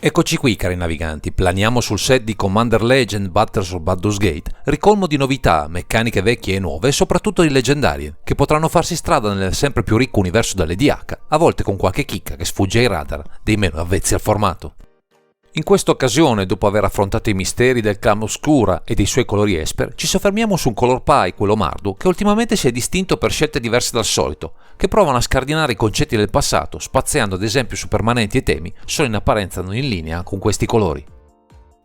Eccoci qui, cari naviganti, planiamo sul set di Commander Legend Battles of Baldur's Gate, ricolmo di novità, meccaniche vecchie e nuove e soprattutto di leggendarie, che potranno farsi strada nel sempre più ricco universo dell'EDH, a volte con qualche chicca che sfugge ai radar dei meno avvezzi al formato. In questa occasione, dopo aver affrontato i misteri del clan Oscura e dei suoi colori esper, ci soffermiamo su un color pie, quello Mardu, che ultimamente si è distinto per scelte diverse dal solito, che provano a scardinare i concetti del passato, spaziando ad esempio su permanenti e temi solo in apparenza non in linea con questi colori.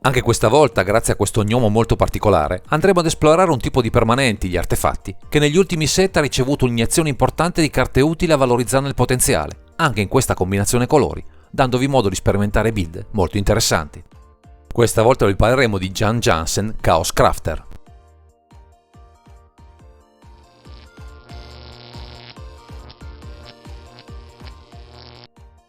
Anche questa volta, grazie a questo gnomo molto particolare, andremo ad esplorare un tipo di permanenti, gli artefatti, che negli ultimi set ha ricevuto un'iniezione importante di carte utili a valorizzarne il potenziale, anche in questa combinazione colori, dandovi modo di sperimentare build molto interessanti. Questa volta vi parleremo di Jan Jansen Chaos Crafter.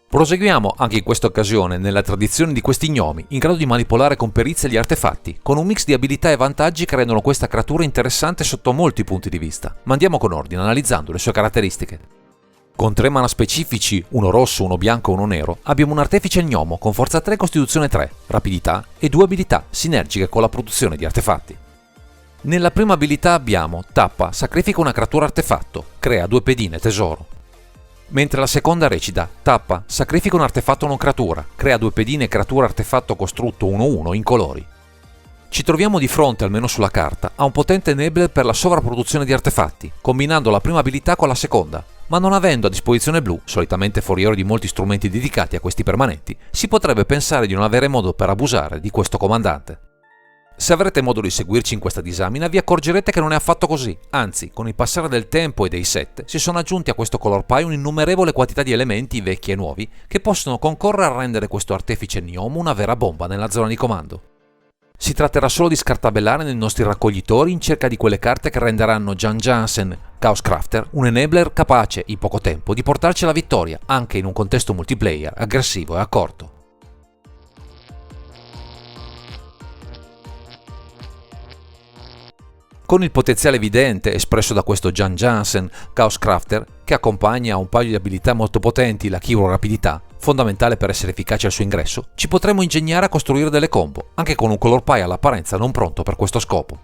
Proseguiamo anche in questa occasione nella tradizione di questi gnomi, in grado di manipolare con perizia gli artefatti, con un mix di abilità e vantaggi che rendono questa creatura interessante sotto molti punti di vista. Ma andiamo con ordine, analizzando le sue caratteristiche. Con 3 mana specifici, uno rosso, uno bianco e uno nero, abbiamo un artefice gnomo con forza 3 costituzione 3, rapidità e 2 abilità sinergiche con la produzione di artefatti. Nella prima abilità abbiamo tappa, sacrifica una creatura artefatto, crea 2 pedine tesoro. Mentre la seconda recita tappa, sacrifica un artefatto non creatura, crea 2 pedine creatura artefatto costrutto 1/1 in colori. Ci troviamo di fronte, almeno sulla carta, a un potente enabler per la sovrapproduzione di artefatti, combinando la prima abilità con la seconda, ma non avendo a disposizione blu, solitamente foriero di molti strumenti dedicati a questi permanenti, si potrebbe pensare di non avere modo per abusare di questo comandante. Se avrete modo di seguirci in questa disamina vi accorgerete che non è affatto così, anzi, con il passare del tempo e dei set si sono aggiunti a questo color pie un'innumerevole quantità di elementi vecchi e nuovi che possono concorrere a rendere questo artefice gnomo una vera bomba nella zona di comando. Si tratterà solo di scartabellare nei nostri raccoglitori in cerca di quelle carte che renderanno Jan Jansen Chaos Crafter un enabler capace, in poco tempo, di portarci alla vittoria, anche in un contesto multiplayer aggressivo e accorto. Con il potenziale evidente espresso da questo Jan Jansen Chaos Crafter, che accompagna a un paio di abilità molto potenti la Kiro Rapidità, fondamentale per essere efficace al suo ingresso, ci potremo ingegnare a costruire delle combo, anche con un color pie all'apparenza non pronto per questo scopo.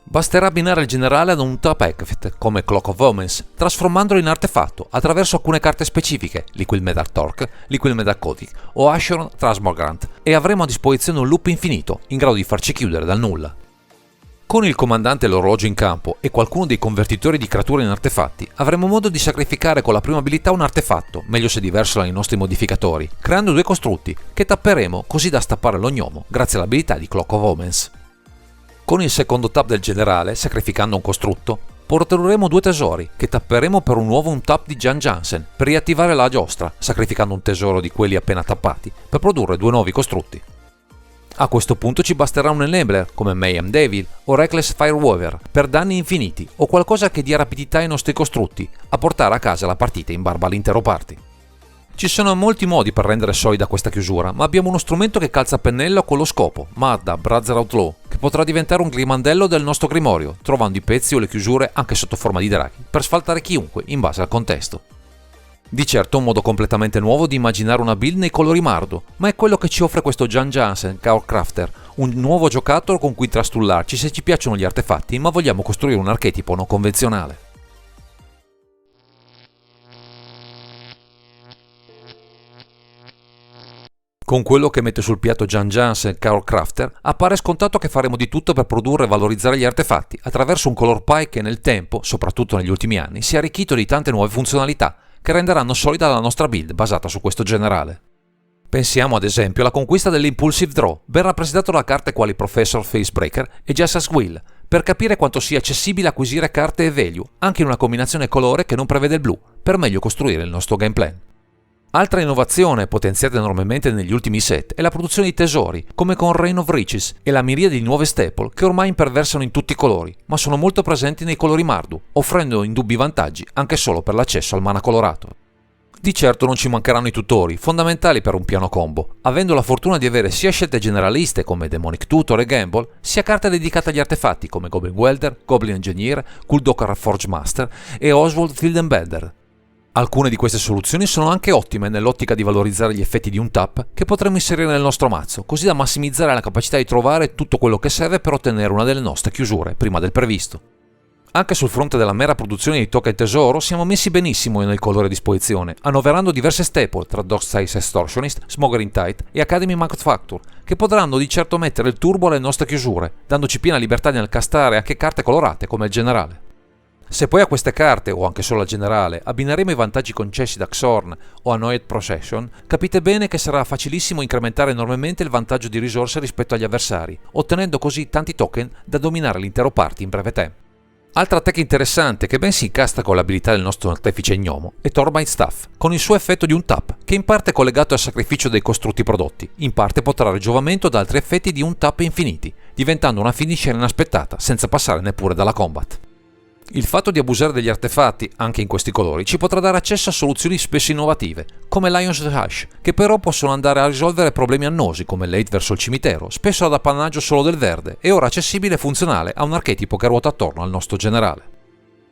Basterà abbinare il generale ad un tap effect come Clock of Omens, trasformandolo in artefatto attraverso alcune carte specifiche, Liquid Metal Torque, Liquid Metal Codic o Asheron Transmogrant, e avremo a disposizione un loop infinito, in grado di farci chiudere dal nulla. Con il comandante e l'orologio in campo e qualcuno dei convertitori di creature in artefatti, avremo modo di sacrificare con la prima abilità un artefatto, meglio se diverso dai nostri modificatori, creando 2 costrutti, che tapperemo così da stappare lo gnomo grazie all'abilità di Clock of Omens. Con il secondo tap del generale, sacrificando un costrutto, porteremo 2 tesori, che tapperemo per un nuovo tap di Jan Jansen, per riattivare la giostra, sacrificando un tesoro di quelli appena tappati, per produrre 2 nuovi costrutti. A questo punto ci basterà un enabler come Mayhem Devil o Reckless Fireweaver per danni infiniti o qualcosa che dia rapidità ai nostri costrutti a portare a casa la partita in barba all'intero party. Ci sono molti modi per rendere solida questa chiusura, ma abbiamo uno strumento che calza a pennello con lo scopo, Madda Brother Outlaw, che potrà diventare un grimandello del nostro grimorio, trovando i pezzi o le chiusure anche sotto forma di draghi, per sfaltare chiunque in base al contesto. Di certo un modo completamente nuovo di immaginare una build nei colori Mardu, ma è quello che ci offre questo Jan Jansen Chaos Crafter, un nuovo giocattolo con cui trastullarci se ci piacciono gli artefatti ma vogliamo costruire un archetipo non convenzionale. Con quello che mette sul piatto Jan Jansen Chaos Crafter, appare scontato che faremo di tutto per produrre e valorizzare gli artefatti attraverso un color pie che nel tempo, soprattutto negli ultimi anni, si è arricchito di tante nuove funzionalità che renderanno solida la nostra build basata su questo generale. Pensiamo ad esempio alla conquista dell'Impulsive Draw, ben rappresentato da carte quali Professor Facebreaker e Justice Will, per capire quanto sia accessibile acquisire carte e value, anche in una combinazione colore che non prevede il blu, per meglio costruire il nostro game plan. Altra innovazione, potenziata enormemente negli ultimi set, è la produzione di tesori, come con Reign of Riches e la miriade di nuove staple che ormai imperversano in tutti i colori, ma sono molto presenti nei colori Mardu, offrendo indubbi vantaggi anche solo per l'accesso al mana colorato. Di certo non ci mancheranno i tutori, fondamentali per un piano combo, avendo la fortuna di avere sia scelte generaliste come Demonic Tutor e Gamble, sia carte dedicate agli artefatti come Goblin Welder, Goblin Engineer, Kuldokar Forge Master e Oswald Field Embedder. Alcune di queste soluzioni sono anche ottime nell'ottica di valorizzare gli effetti di un tap che potremmo inserire nel nostro mazzo, così da massimizzare la capacità di trovare tutto quello che serve per ottenere una delle nostre chiusure prima del previsto. Anche sul fronte della mera produzione di token tesoro siamo messi benissimo nel colore a disposizione, annoverando diverse staple tra Docksize Extortionist, Smoggering Tight e Academy Manufacture, che potranno di certo mettere il turbo alle nostre chiusure, dandoci piena libertà nel castare anche carte colorate come il generale. Se poi a queste carte, o anche solo al generale, abbineremo i vantaggi concessi da Xorn o Annoyed Procession, capite bene che sarà facilissimo incrementare enormemente il vantaggio di risorse rispetto agli avversari, ottenendo così tanti token da dominare l'intero party in breve tempo. Altra tech interessante che ben si incastra con l'abilità del nostro artefice gnomo è Torbind Staff, con il suo effetto di un tap, che in parte è collegato al sacrificio dei costrutti prodotti, in parte può trarre giovamento da altri effetti di un tap infiniti, diventando una finisher inaspettata, senza passare neppure dalla combat. Il fatto di abusare degli artefatti, anche in questi colori, ci potrà dare accesso a soluzioni spesso innovative, come Lion's Hush, che però possono andare a risolvere problemi annosi come l'hate verso il cimitero, spesso ad appannaggio solo del verde, e ora accessibile e funzionale a un archetipo che ruota attorno al nostro generale.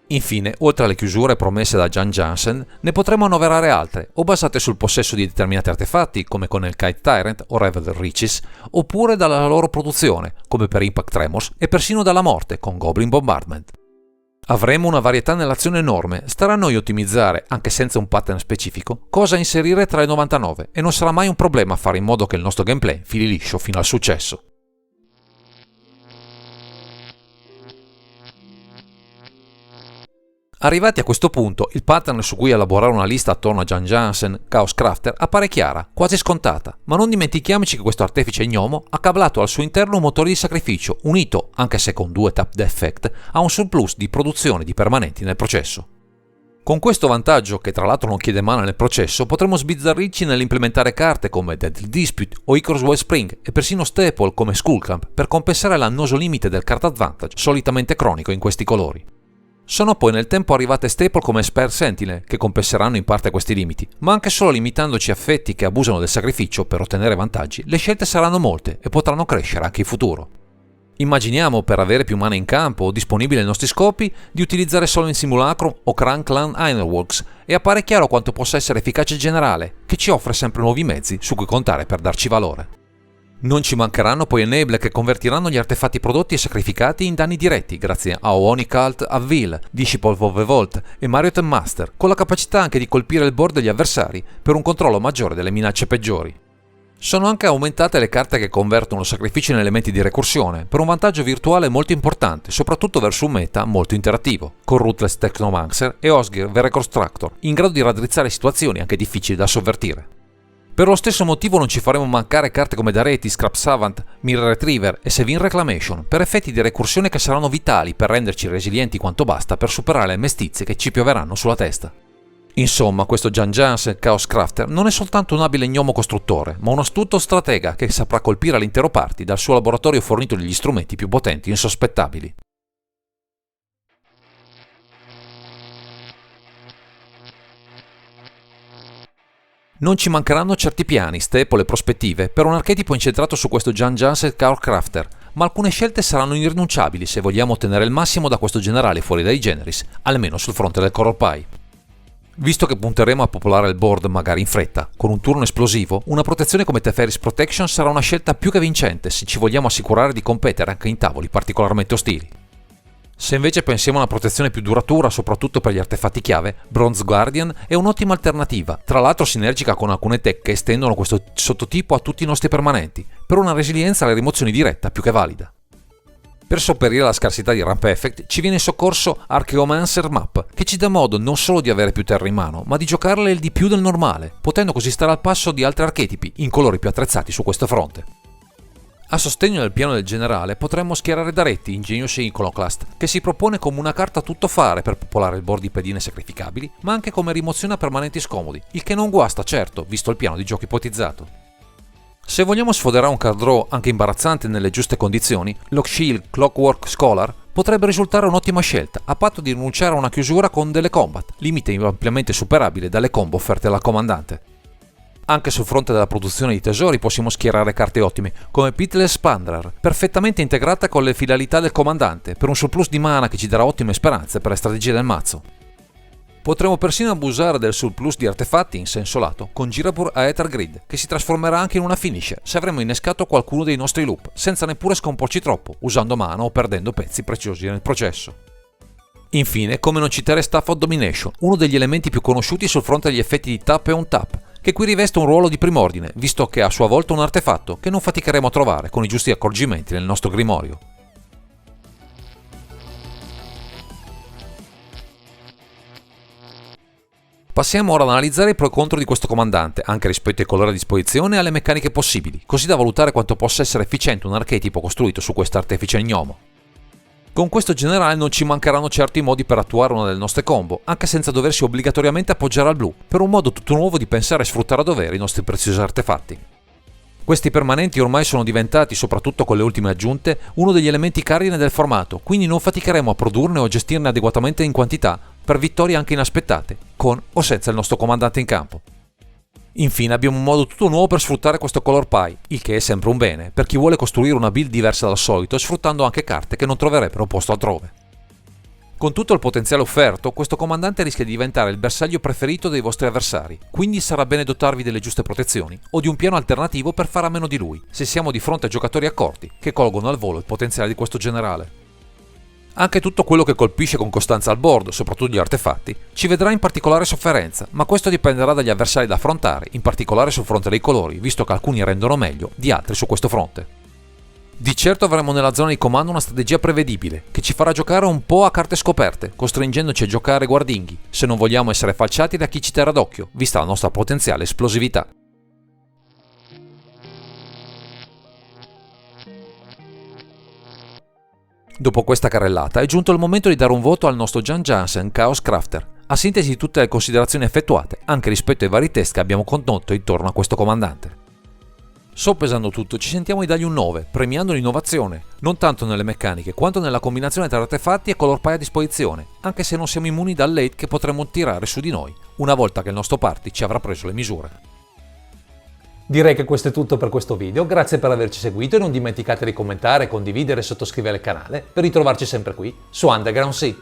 Infine, oltre alle chiusure promesse da Jan Jansen, ne potremo annoverare altre, o basate sul possesso di determinati artefatti, come con il Kite Tyrant o Revel Riches, oppure dalla loro produzione, come per Impact Tremors, e persino dalla morte, con Goblin Bombardment. Avremo una varietà nell'azione enorme, starà a noi ottimizzare, anche senza un pattern specifico, cosa inserire tra i 99 e non sarà mai un problema fare in modo che il nostro gameplay fili liscio fino al successo. Arrivati a questo punto, il pattern su cui elaborare una lista attorno a Jan Jansen, Chaos Crafter, appare chiara, quasi scontata, ma non dimentichiamoci che questo artefice gnomo ha cablato al suo interno un motore di sacrificio, unito, anche se con 2 tap defect, a un surplus di produzione di permanenti nel processo. Con questo vantaggio, che tra l'altro non chiede mana nel processo, potremo sbizzarrirci nell'implementare carte come Deadly Dispute o Icarus Wellspring e persino staple come Skullcamp per compensare l'annoso limite del card advantage, solitamente cronico in questi colori. Sono poi nel tempo arrivate staple come Spare Sentinel, che compenseranno in parte questi limiti, ma anche solo limitandoci effetti che abusano del sacrificio per ottenere vantaggi, le scelte saranno molte e potranno crescere anche in futuro. Immaginiamo, per avere più mana in campo o disponibili ai nostri scopi, di utilizzare solo in Simulacrum o Clan Clan Ironworks, e appare chiaro quanto possa essere efficace il generale, che ci offre sempre nuovi mezzi su cui contare per darci valore. Non ci mancheranno poi enable che convertiranno gli artefatti prodotti e sacrificati in danni diretti grazie a Onicult Avil, Disciple of the Vault e Marriott Master, con la capacità anche di colpire il board degli avversari per un controllo maggiore delle minacce peggiori. Sono anche aumentate le carte che convertono sacrifici in elementi di recursione, per un vantaggio virtuale molto importante, soprattutto verso un meta molto interattivo, con Ruthless Technomancer e Osgir the Reconstructor, in grado di raddrizzare situazioni anche difficili da sovvertire. Per lo stesso motivo non ci faremo mancare carte come Dareti, Scrap Savant, Mirror Retriever e Sevin Reclamation, per effetti di recursione che saranno vitali per renderci resilienti quanto basta per superare le mestizie che ci pioveranno sulla testa. Insomma, questo Jan Jansen Chaos Crafter non è soltanto un abile gnomo costruttore, ma un astuto stratega che saprà colpire l'intero party dal suo laboratorio fornito degli strumenti più potenti e insospettabili. Non ci mancheranno certi piani, staple e prospettive per un archetipo incentrato su questo Jan Jansen Chaos Crafter, ma alcune scelte saranno irrinunciabili se vogliamo ottenere il massimo da questo generale fuori dai generis, almeno sul fronte del Coral Pie. Visto che punteremo a popolare il board magari in fretta, con un turno esplosivo, una protezione come Teferis Protection sarà una scelta più che vincente se ci vogliamo assicurare di competere anche in tavoli particolarmente ostili. Se invece pensiamo a una protezione più duratura, soprattutto per gli artefatti chiave, Bronze Guardian è un'ottima alternativa, tra l'altro sinergica con alcune tech che estendono questo sottotipo a tutti i nostri permanenti, per una resilienza alle rimozioni diretta più che valida. Per sopperire alla scarsità di Ramp Effect ci viene in soccorso Archaeomancer Map, che ci dà modo non solo di avere più terra in mano, ma di giocarle il di più del normale, potendo così stare al passo di altri archetipi in colori più attrezzati su questo fronte. A sostegno del piano del generale potremmo schierare Daretti, Ingenious Iconoclast, che si propone come una carta tuttofare per popolare il board di pedine sacrificabili, ma anche come rimozione a permanenti scomodi, il che non guasta certo, visto il piano di gioco ipotizzato. Se vogliamo sfoderare un card draw anche imbarazzante nelle giuste condizioni, Lockshield Clockwork Scholar potrebbe risultare un'ottima scelta, a patto di rinunciare a una chiusura con delle combat, limite ampiamente superabile dalle combo offerte dal comandante. Anche sul fronte della produzione di tesori possiamo schierare carte ottime, come Pitless Spandrar, perfettamente integrata con le finalità del comandante, per un surplus di mana che ci darà ottime speranze per le strategie del mazzo. Potremo persino abusare del surplus di artefatti in senso lato con Girapur Aether Grid, che si trasformerà anche in una finisher se avremo innescato qualcuno dei nostri loop, senza neppure scomporci troppo, usando mana o perdendo pezzi preziosi nel processo. Infine, come non citare Staff of Domination, uno degli elementi più conosciuti sul fronte degli effetti di tap e on tap, che qui riveste un ruolo di prim'ordine, visto che è a sua volta un artefatto che non faticheremo a trovare con i giusti accorgimenti nel nostro grimorio. Passiamo ora ad analizzare i pro e contro di questo comandante, anche rispetto ai colori a disposizione e alle meccaniche possibili, così da valutare quanto possa essere efficiente un archetipo costruito su questo artefice gnomo. Con questo generale non ci mancheranno certo i modi per attuare una delle nostre combo, anche senza doversi obbligatoriamente appoggiare al blu, per un modo tutto nuovo di pensare e sfruttare a dovere i nostri preziosi artefatti. Questi permanenti ormai sono diventati, soprattutto con le ultime aggiunte, uno degli elementi cardine del formato, quindi non faticheremo a produrne o gestirne adeguatamente in quantità per vittorie anche inaspettate, con o senza il nostro comandante in campo. Infine abbiamo un modo tutto nuovo per sfruttare questo color pie, il che è sempre un bene, per chi vuole costruire una build diversa dal solito sfruttando anche carte che non troverebbero posto altrove. Con tutto il potenziale offerto, questo comandante rischia di diventare il bersaglio preferito dei vostri avversari, quindi sarà bene dotarvi delle giuste protezioni o di un piano alternativo per fare a meno di lui, se siamo di fronte a giocatori accorti che colgono al volo il potenziale di questo generale. Anche tutto quello che colpisce con costanza al board, soprattutto gli artefatti, ci vedrà in particolare sofferenza, ma questo dipenderà dagli avversari da affrontare, in particolare sul fronte dei colori, visto che alcuni rendono meglio di altri su questo fronte. Di certo avremo nella zona di comando una strategia prevedibile, che ci farà giocare un po' a carte scoperte, costringendoci a giocare guardinghi, se non vogliamo essere falciati da chi ci terrà d'occhio, vista la nostra potenziale esplosività. Dopo questa carrellata è giunto il momento di dare un voto al nostro Jan Jansen Chaos Crafter, a sintesi di tutte le considerazioni effettuate, anche rispetto ai vari test che abbiamo condotto intorno a questo comandante. Soppesando tutto, ci sentiamo di dargli un 9, premiando l'innovazione, non tanto nelle meccaniche quanto nella combinazione tra artefatti e color pie a disposizione, anche se non siamo immuni dal late che potremmo tirare su di noi, una volta che il nostro party ci avrà preso le misure. Direi che questo è tutto per questo video, grazie per averci seguito e non dimenticate di commentare, condividere e sottoscrivere il canale per ritrovarci sempre qui su Underground Sea.